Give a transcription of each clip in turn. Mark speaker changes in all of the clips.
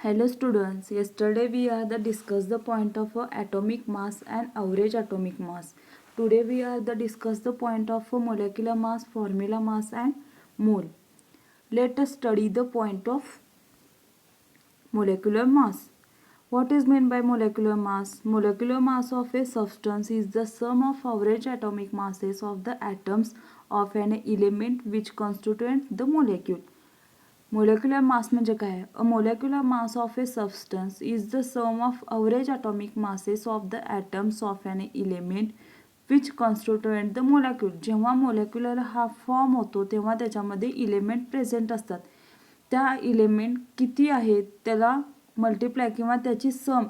Speaker 1: Hello students, yesterday we are the discuss the point of atomic mass and average atomic mass. Today we are the discuss the point of molecular mass, formula mass and mole. Let us study the point of molecular mass. What is meant by molecular mass? Molecular mass of a substance is the sum of average atomic masses of the atoms of an element which constitute the molecule. Molecular mass म्हणजे काय? A molecular mass of a substance is the sum of average atomic masses of the atoms of an element which constituent the molecule. जेव्हा molecular हा form होतो तेव्हा त्याच्यामध्ये element present असतात. त्या element किती आहेत त्याला मल्टिप्लाय किंवा त्याची सम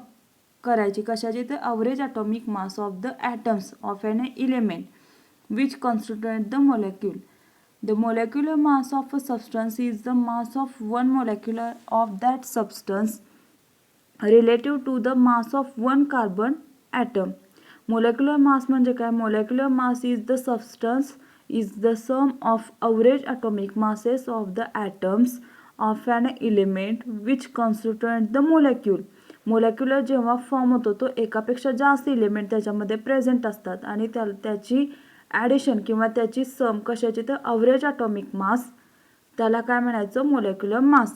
Speaker 1: करायची कशाची? तर average atomic mass of the atoms of an element which constituent the molecule. The molecular mass of a substance is the mass of one molecule of that substance relative to the mass of one carbon atom. Molecular mass म्हणजे काय? Molecular mass is the substance is the sum of average atomic masses of the atoms of an element which constitute the molecule. Molecular जेव्हा form होतो तो एकापेक्षा जास्त element त्याच्यामध्ये present असतात आणि त्याची ॲडिशन किंवा त्याची सम कशाची? तर अवरेज ॲटॉमिक मास, त्याला काय म्हणायचं? Molecular mass.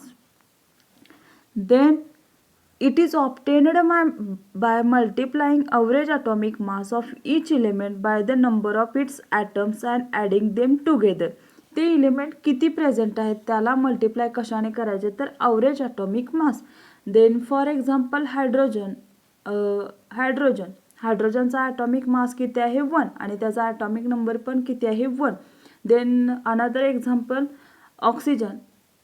Speaker 1: Then it is obtained by multiplying average atomic mass of each element by the number of its atoms and adding them together. ते इलेमेंट किती प्रेझेंट आहेत त्याला मल्टिप्लाय कशाने करायचे? तर average atomic mass. Then for example हायड्रोजनचा atomic mass किती आहे? 1 आणि त्याचा ॲटॉमिक नंबर पण किती आहे? 1. देन अनदर एक्झाम्पल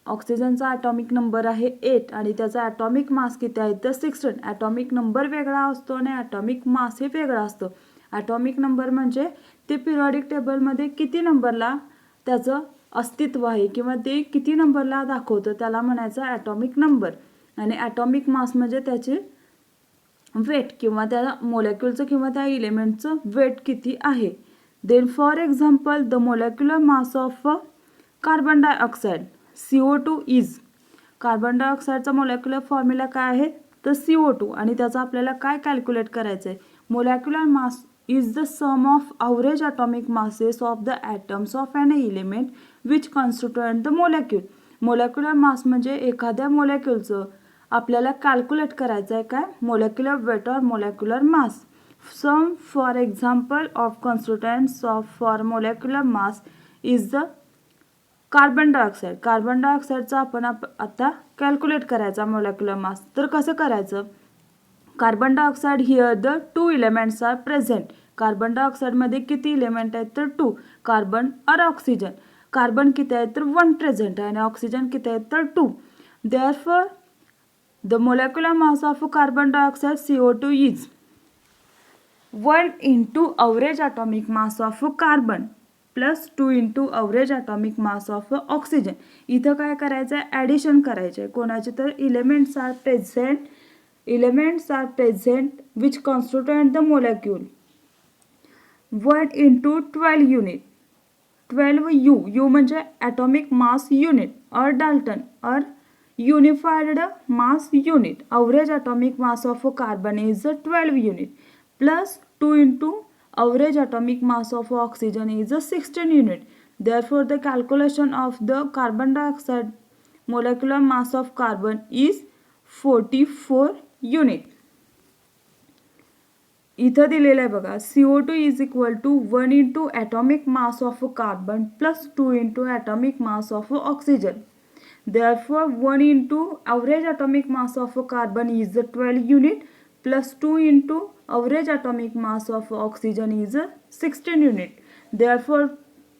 Speaker 1: ऑक्सिजनचा ॲटॉमिक नंबर आहे 8 आणि त्याचा ॲटॉमिक मास किती आहे? तर 16. ॲटॉमिक नंबर वेगळा असतो आणि ॲटॉमिक मास हे वेगळा असतो. ॲटॉमिक नंबर म्हणजे ते पिरियॉडिक टेबलमध्ये किती नंबरला त्याचं अस्तित्व आहे किंवा ते किती नंबरला दाखवतं त्याला म्हणायचं ॲटॉमिक नंबर. आणि ॲटॉमिक मास म्हणजे त्याचे वेट किंवा त्या मोलेक्युलचं किंवा त्या इलेमेंटचं वेट किती आहे. Then for example the molecular mass of carbon dioxide CO2 is. Carbon डायऑक्साईडचा मोलेक्युलर फॉर्म्युला काय आहे? तर CO2 आणि त्याचा आपल्याला काय कॅल्क्युलेट करायचं आहे? Molecular mass is the sum of average atomic masses of the atoms of an element which constituent the molecule. Molecular mass म्हणजे एखाद्या मोलेक्युलचं आपल्याला कॅल्क्युलेट करायचं आहे काय? Molecular weight or molecular mass. Sum for example of constituents of for molecular mass is the carbon dioxide. Carbon डायऑक्साईडचा आपण आता कॅल्क्युलेट करायचा मोलेक्युलर मास. तर कसं करायचं? Carbon dioxide here the 2 elements are present. Carbon डायऑक्साईडमध्ये किती इलेमेंट आहेत? तर 2. कार्बन और ऑक्सिजन. कार्बन किती आहे? तर 1 प्रेझेंट आहे आणि ऑक्सिजन किती आहे? तर 2. Therefore the molecular mass of carbon dioxide CO2 is 1 into average atomic mass of carbon plus 2 into average atomic mass of oxygen. इथं काय करायचं आहे? ॲडिशन करायचं आहे. कोणाचे? तर elements are present which constituent the molecule. 1 into 12 unit. 12 U म्हणजे atomic mass unit or dalton or unified mass unit. Average atomic mass of carbon is 12 unit plus 2 into average atomic mass of oxygen is 16 unit. Therefore the calculation of the carbon dioxide molecular mass of carbon is 44 unit. इथं दिलेलं आहे बघा, CO2 is equal to 1 into atomic mass of carbon plus 2 into atomic mass of oxygen. Therefore 1 into average atomic mass of carbon is 12 unit plus 2 into average atomic mass of oxygen is 16 unit. Therefore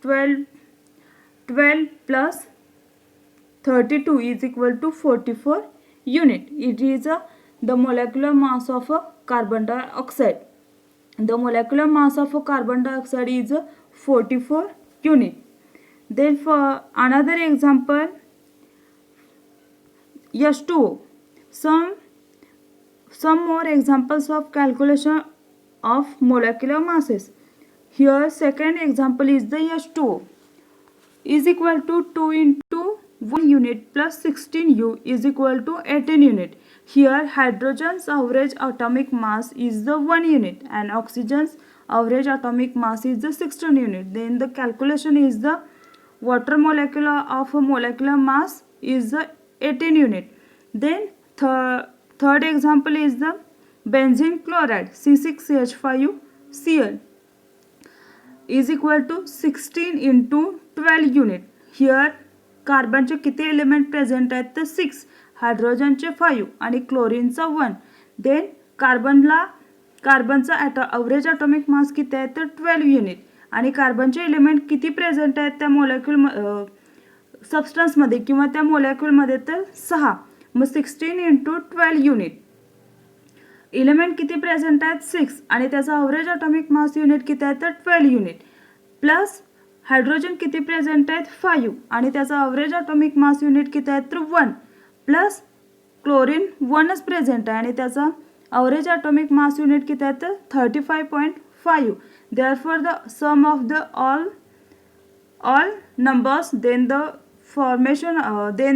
Speaker 1: 12 plus 32 is equal to 44 unit. It is the molecular mass of carbon dioxide. The molecular mass of carbon dioxide is 44 unit. Then for another example, H2O. Some more examples of calculation of molecular masses. Here second example is the H2O is equal to 2 into 1 unit plus 16U is equal to 18 unit. Here hydrogen's average atomic mass is the 1 unit and oxygen's average atomic mass is the 16 unit. Then the calculation is the water molecular of a molecular mass is the 18 unit. Then third example is the benzene chloride C6CH5Cl is equal to 16 into 12 unit. Here कार्बनचे किती element present आहेत तर 6, हायड्रोजनचे 5 आणि क्लोरीनचा 1. Then कार्बनचा average atomic mass किती आहे तर 12 unit आणि कार्बनचे एलिमेंट किती प्रेझेंट आहेत त्या मोलेक्युल सबस्टन्समध्ये किंवा त्या मोलेक्युलमध्ये तर 6. मग 16 इंटू 12 युनिट. एलिमेंट किती प्रेझेंट आहेत 6 आणि त्याचा ॲव्हरेज ॲटॉमिक मास युनिट किती आहे तर 12 युनिट प्लस हायड्रोजन किती प्रेझेंट आहेत 5 आणि त्याचा ॲव्हरेज ॲटॉमिक मास युनिट किती आहे तर 1 प्लस क्लोरीन 1च प्रेझेंट आहे आणि त्याचा ॲव्हरेज ॲटॉमिक मास युनिट किती आहे तर 35.5. Therefore the sum of the all numbers then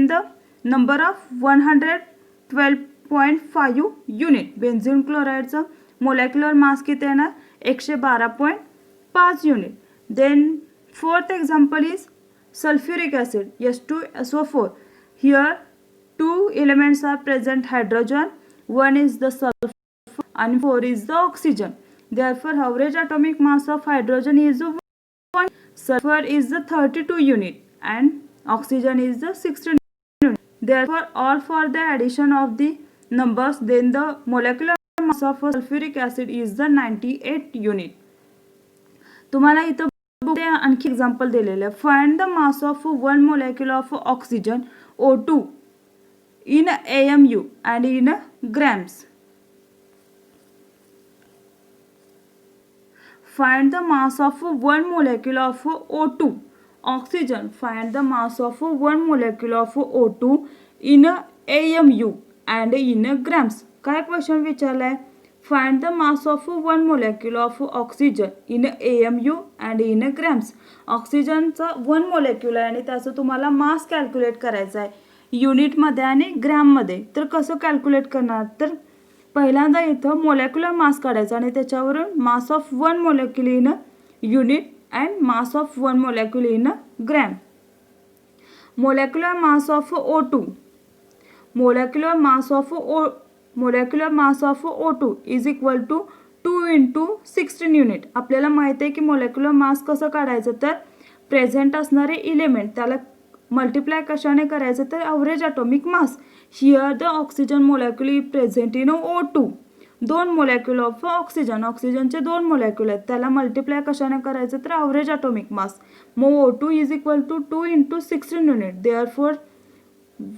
Speaker 1: the number of 112.5 unit. Benzene क्लोराईडचा मोलेक्युलर मास किती येणार 112.5 unit. Then fourth example is sulfuric acid H2SO4. Here two elements are present, hydrogen, one is the sulfur and 4 is the oxygen. Therefore average atomic mass of hydrogen is 1, sulfur is the 32 unit and oxygen is the 16 unit. Therefore all for the addition of the numbers then the molecular mass of sulfuric acid is the 98 unit. तुम्हाला इथं आणखी example दिलेलं आहे. Find the mass of 1 molecule of oxygen O2 in AMU and in grams. Find the mass of 1 molecule of O2 oxygen. Find the mass of 1 molecule of O2 in AMU and in grams. काय question विचारलाय? Find the mass of 1 molecule of oxygen in AMU and in grams. ऑक्सिजनचा 1 molecule आहे आणि त्याचं तुम्हाला मास calculate करायचं आहे युनिटमध्ये आणि ग्रॅममध्ये. तर कसं कॅल्क्युलेट करणार तर पहिल्यांदा इथं मोलेक्युलर मास काढायचा आणि त्याच्यावरून मास of 1 molecule in unit and mass of 1 molecule in gram. Molecular mass of O2 molecular mass of O2 is equal to 2 into 16 unit. आपल्याला माहिती आहे की मोलेक्युलर मास कसं काढायचं तर प्रेझेंट असणारे इलेमेंट त्याला मल्टिप्लाय कशाने करायचं तर average atomic mass. Here the oxygen molecule is present in O2. 2 molecule of ऑक्सिजनचे 2 मोलेक्युल आहेत त्याला मल्टिप्लाय कशाने करायचं तर ॲव्हरेज ॲटॉमिक मास. मग O2 is equal to 2 into 16 unit. Therefore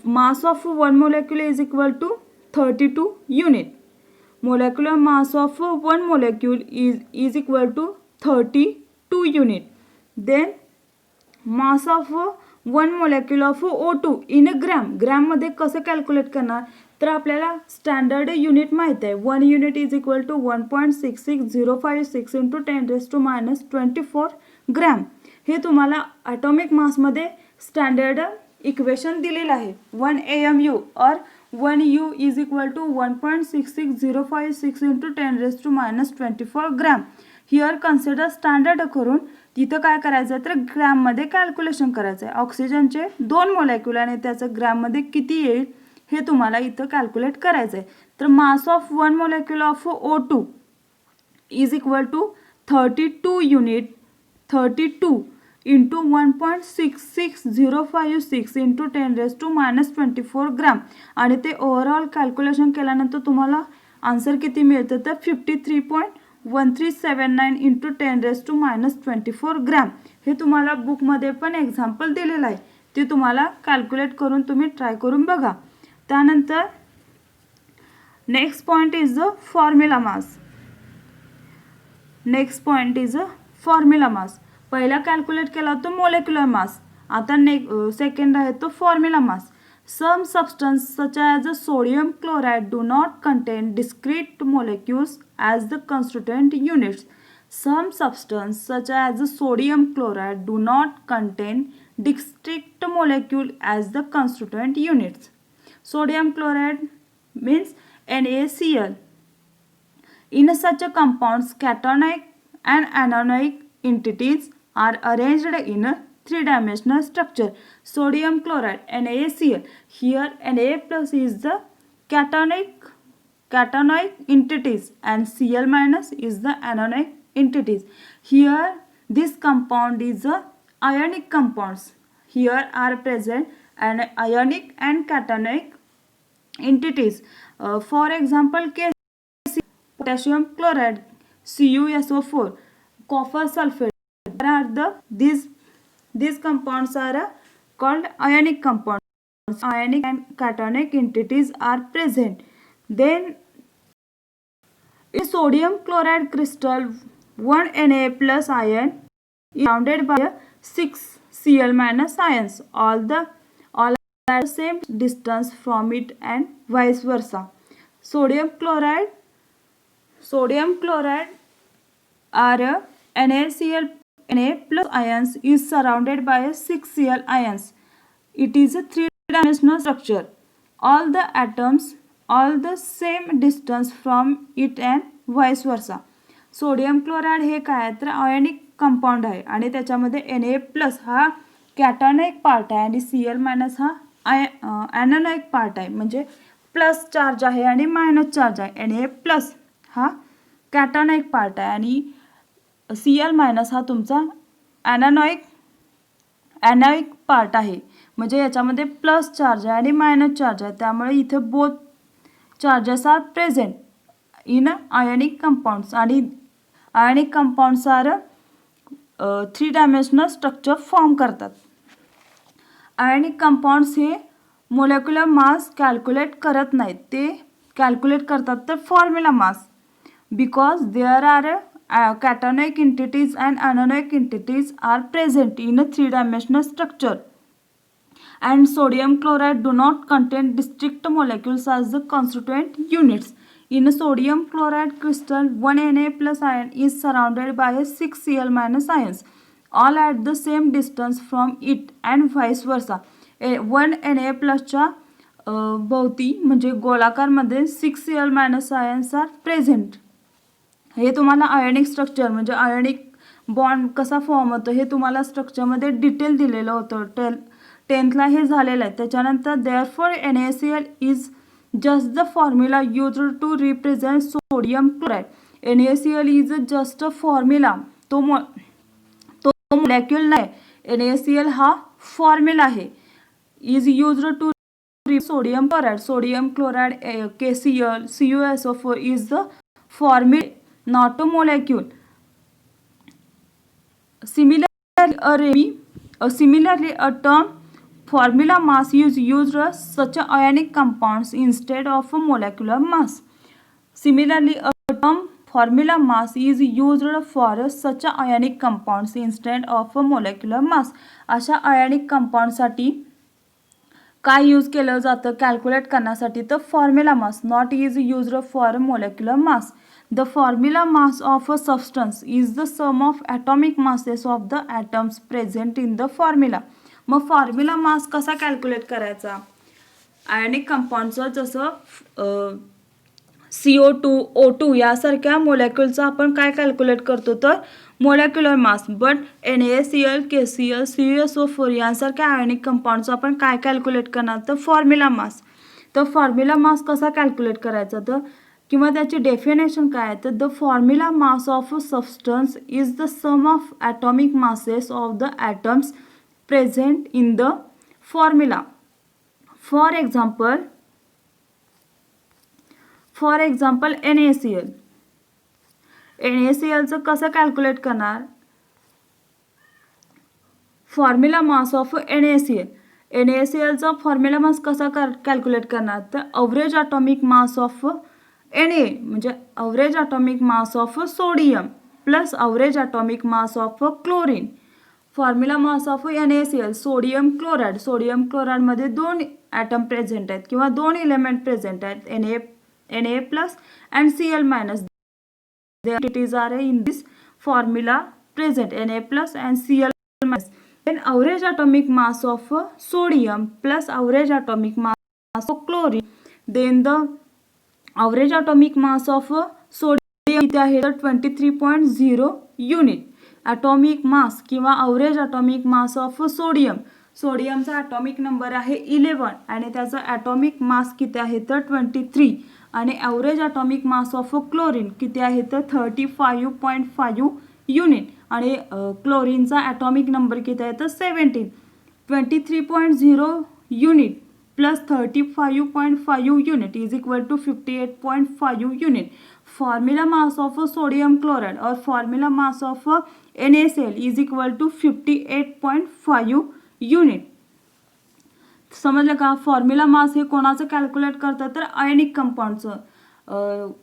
Speaker 1: mass of 1 molecule is equal to 32 unit. Molecular mass of 1 molecule is equal to 32 unit. Then mass of 1 molecule of O2 in a gram. Gram मध्ये कसं calculate करणार तर आपल्याला standard unit माहित आहे. 1 unit is equal to 1.66056 into 10⁻⁻24 gram. हे तुम्हाला atomic मासमध्ये standard equation दिलेलं आहे. 1 AMU or 1 U is equal to 1.66056 into 10⁻⁻24 gram. Here consider standard करून तिथं काय करायचं तर ग्रॅममध्ये कॅल्क्युलेशन करायचं आहे. ऑक्सिजनचे 2 मोलेक्युल आणि त्याचं ग्रॅममध्ये किती येईल हे तुम्हाला इथं कॅल्क्युलेट करायचं आहे. तर mass of 1 molecule of O2 is equal to 32 unit 32 into 1.66056 into 10⁻⁻24 gram आणि ते ओव्हरऑल कॅल्क्युलेशन केल्यानंतर तुम्हाला आन्सर किती मिळतं तर 53.1379 into 10⁻⁻24 ग्रॅम. हे तुम्हाला बुकमध्ये पण एक्झाम्पल दिलेलं आहे ते तुम्हाला कॅल्क्युलेट करून तुम्ही ट्राय करून बघा. त्यानंतर next point is the formula मास. पहिला कॅल्क्युलेट केला होता मोलेक्युलर मास. आता सेकंड आहे तो formula mass. Some substance such as a sodium chloride do not contain discrete molecules as the constituent units. Some substance such as sodium chloride do not contain distinct molecule as the constituent units. Sodium chloride means NaCl. In such a compounds, cationic and anionic entities are arranged in a three-dimensional structure. Sodium chloride NaCl. Here Na plus is the cationic entities and Cl minus is the anionic entities. Here this compound is a ionic compounds. Here are present an ionic and cationic entities. For example, potassium chloride, CuSO4, copper sulfate. There are these compounds are called ionic compounds. Ionic and cationic entities are present. Then in sodium chloride crystal, one Na plus ion is surrounded by 6 Cl minus ions. All are at the same distance from it and vice versa. Sodium chloride are NaCl Na plus ions is surrounded by 6 Cl ions. It is a three-dimensional structure. All the atoms all the same distance from it and vice versa. Sodium chloride हे काय तर ionic compound आहे आणि त्याच्यामध्ये Na plus हा कॅटॅनाइक part आहे आणि Cl minus हा ॲनानाइक पार्ट आहे. म्हणजे प्लस चार्ज आहे आणि मायनस चार्ज आहे. Na प्लस हा कॅटॅनाइक पार्ट आहे आणि Cl मायनस हा तुमचा ॲनाइक पार्ट आहे. म्हणजे याच्यामध्ये प्लस चार्ज आहे आणि मायनस चार्ज आहे. त्यामुळे इथे both charges are present in ionic compounds आणि ionic compounds are three dimensional structure form करतात. आयोनिक कंपाऊंड्स हे मोलेक्युलर मास कॅल्क्युलेट करत नाहीत, ते कॅल्क्युलेट करतात तर formula mass. Because there are cationic entities and anionic entities are present in a three-dimensional structure, and sodium chloride do not contain distinct molecules as the constituent units. In a sodium chloride crystal, one Na plus ion is surrounded by 6 Cl minus ions, all at the same distance from it and vice versa. One Na plusच्या भोवती म्हणजे गोलाकारमध्ये 6 Cl minus ions are present. हे तुम्हाला ionic structure म्हणजे ionic bond कसा form होतो हे तुम्हाला स्ट्रक्चरमध्ये डिटेल दिलेलं होतं. 10thला हे झालेलं आहे. त्याच्यानंतर therefore NaCl is just the formula used to represent sodium chloride. NaCl is just a formula, तो मोलेक्युल नाही. NaCl हा फॉर्म्युला आहे. Is used to sodium chloride. Sodium chloride KCl CuSO4 is the formula, not a molecule. Similarly, a term formula mass is used for such ionic compounds instead of a molecular mass. Similarly, a term formula mass is used for such ionic compounds instead of a molecular mass. अशा ionic compound साठी काय use केलं जातं calculate करण्यासाठी तर formula mass. Not is used for molecular mass. The formula mass of a substance is the sum of atomic masses of the atoms present in the formula. मग formula mass कसा calculate करायचा? Ionic कंपाऊंडचं जसं CO2 O2 यासारख्या मोलेक्युलचा आपण काय calculate करतो तर molecular mass. But NaCl KCl CuSO4 यांसारख्या आयोनिक कंपाऊंडचं आपण काय कॅल्क्युलेट करणार तर फॉर्म्युला मास. तर फॉर्म्युला मास कसा कॅल्क्युलेट करायचा तर किंवा त्याची डेफिनेशन काय आहे तर the formula mass of a substance is the sum of atomic masses of the atoms present in the formula. For example NaCl. NaClचं कसं कॅल्क्युलेट करणार फॉर्म्युला मास ऑफ NaCl. NaClचा फॉर्म्युला मास कसा कॅल्क्युलेट करणार तर average atomic mass of Na म्हणजे average atomic mass of sodium plus average atomic mass of chlorine. Formula mass of NaCl sodium chloride. Sodium क्लोराइडमध्ये 2 atom present आहेत किंवा 2 element present आहेत Na plus and Cl minus. The entities are in this formula present Na plus and Cl minus. then average atomic mass of sodium plus average atomic mass of chlorine, then the average atomic mass of sodium किती आहे तर 23.0 unit. Atomic mass किंवा average atomic mass of sodium, सोडियमचा atomic number आहे 11 आणि त्याचा atomic mass किती आहे तर 23 आणि average atomic mass of chlorine किती आहे तर 35.5 युनिट आणि क्लोरीनचा ॲटॉमिक नंबर किती आहे तर 17. 23.0 unit plus 35.5 unit is equal to 58.5 unit. Formula mass of sodium chloride or formula mass of NaCl is equal to 58.5 unit. समजलं का? फॉर्म्युला मास हे कोणाचं कॅल्क्युलेट करतात तर आयनिक कंपाऊंडचं.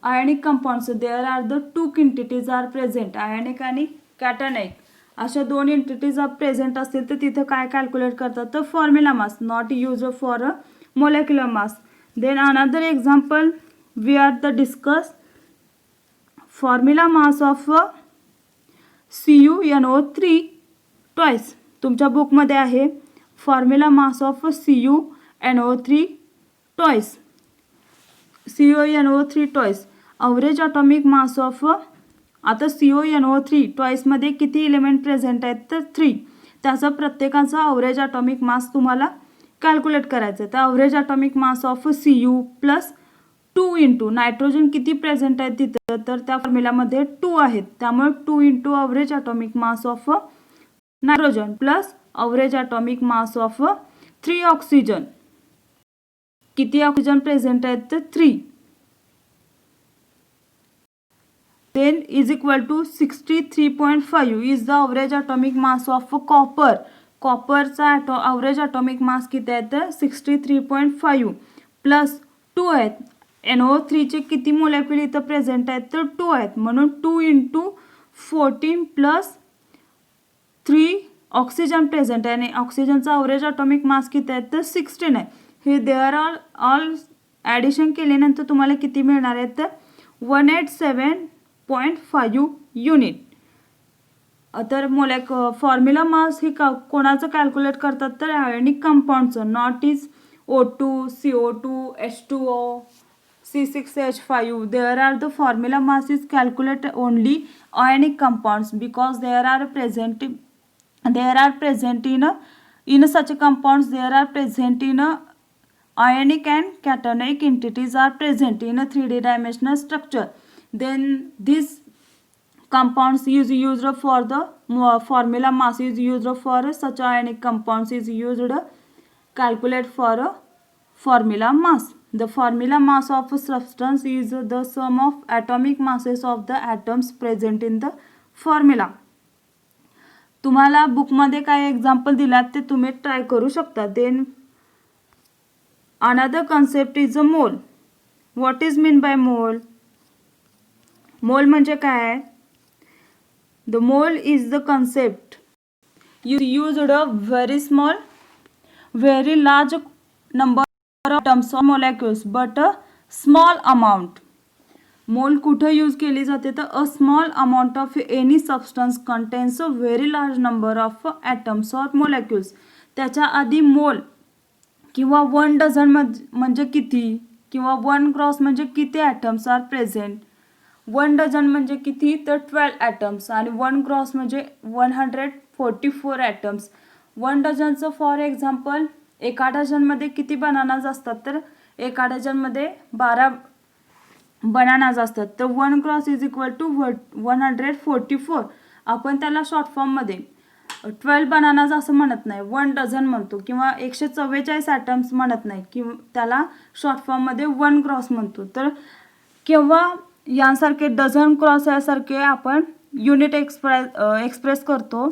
Speaker 1: आयनिक कंपाऊंडचं there are the two entities are present, ionic आणि cationic अशा दोन एंटिटीज प्रेझेंट असतील तर तिथं काय कॅल्क्युलेट करतात तर formula mass, not use for a molecular mass. Then another example we are the discuss formula mass of CuNO3 twice. तुमच्या बुकमध्ये आहे formula mass of CuNO3 twice. CuNO3 twice average atomic mass of, आता CuNO3 ट्वाइसमध्ये किती element present आहेत तर 3. त्याचा प्रत्येकाचा average atomic मास तुम्हाला कॅल्क्युलेट करायचं. तर average atomic mass of Cu plus 2 into nitrogen किती प्रेझेंट आहेत तिथं तर त्या फॉर्म्युलामध्ये 2 आहेत, त्यामुळे 2 into average atomic mass of nitrogen plus average atomic mass of 3 oxygen. किती ऑक्सिजन प्रेझेंट आहेत तर 3. then is equal to 63.5 is the average atomic mass of copper. कॉपरचा अवरेज ॲटॉमिक मास किती आहे तर 63.5 प्लस 2 आहेत. NO3 चे किती मोलेक्युल इथं प्रेझेंट आहेत तर 2 आहेत, म्हणून 2 इंटू 14 प्लस 3 ऑक्सिजन प्रेझेंट आहे आणि ऑक्सिजनचा अवरेज ॲटॉमिक मास किती आहे तर 16 आहे. हे देअर आर ऑल ॲडिशन केल्यानंतर तुम्हाला किती मिळणार आहेत तर 187.5 युनिट. तर फॉर्म्युला मास हे कोणाचं कॅल्क्युलेट करतात तर आयनिक कंपाऊंडचं, not is O2, CO2, H2O, C6H5. There are the formula mass is calculate only ionic compounds because there are present in such compounds there are present in ionic and cationic entities are present in a 3D dimensional structure. Then these compounds is used for the formula mass is used for such ionic compounds is used calculate for a formula mass. The formula mass of a substance is the sum of atomic masses of the atoms present in the formula. तुम्हाला बुकमध्ये काय example दिलात ते तुम्ही try करू शकता. Then another concept is a mole. What is mean by mole? मोल म्हणजे काय? The mole is the concept used a very small very large number of atoms or molecules but a small amount. मोल कुठे use केली जाते तर a small amount of any substance contains a very large number of atoms or molecules. त्याच्या आधी मोल किंवा 1 dozen म्हणजे किती किंवा 1 क्रॉस म्हणजे किती ॲटम्स आर प्रेझेंट. 1 डझन म्हणजे किती तर 12 ॲटम्स आणि 1 क्रॉस म्हणजे 144 ॲटम्स. 1 डझनचं फॉर एक्झाम्पल एका डझनमध्ये किती बनानाज असतात तर एका डझनमध्ये 12 बनानाज असतात. तर 1 क्रॉस इज इक्वल टू 144. आपण त्याला शॉर्ट फॉर्ममध्ये 12 बनानाज असं म्हणत नाही, 1 डझन म्हणतो किंवा 144 ॲटम्स म्हणत नाही किंवा त्याला शॉर्ट फॉर्ममध्ये 1 क्रॉस म्हणतो. तर किंवा यांसारखे डझन क्रॉस यासारखे आपण युनिट एक्सप्रेस करतो.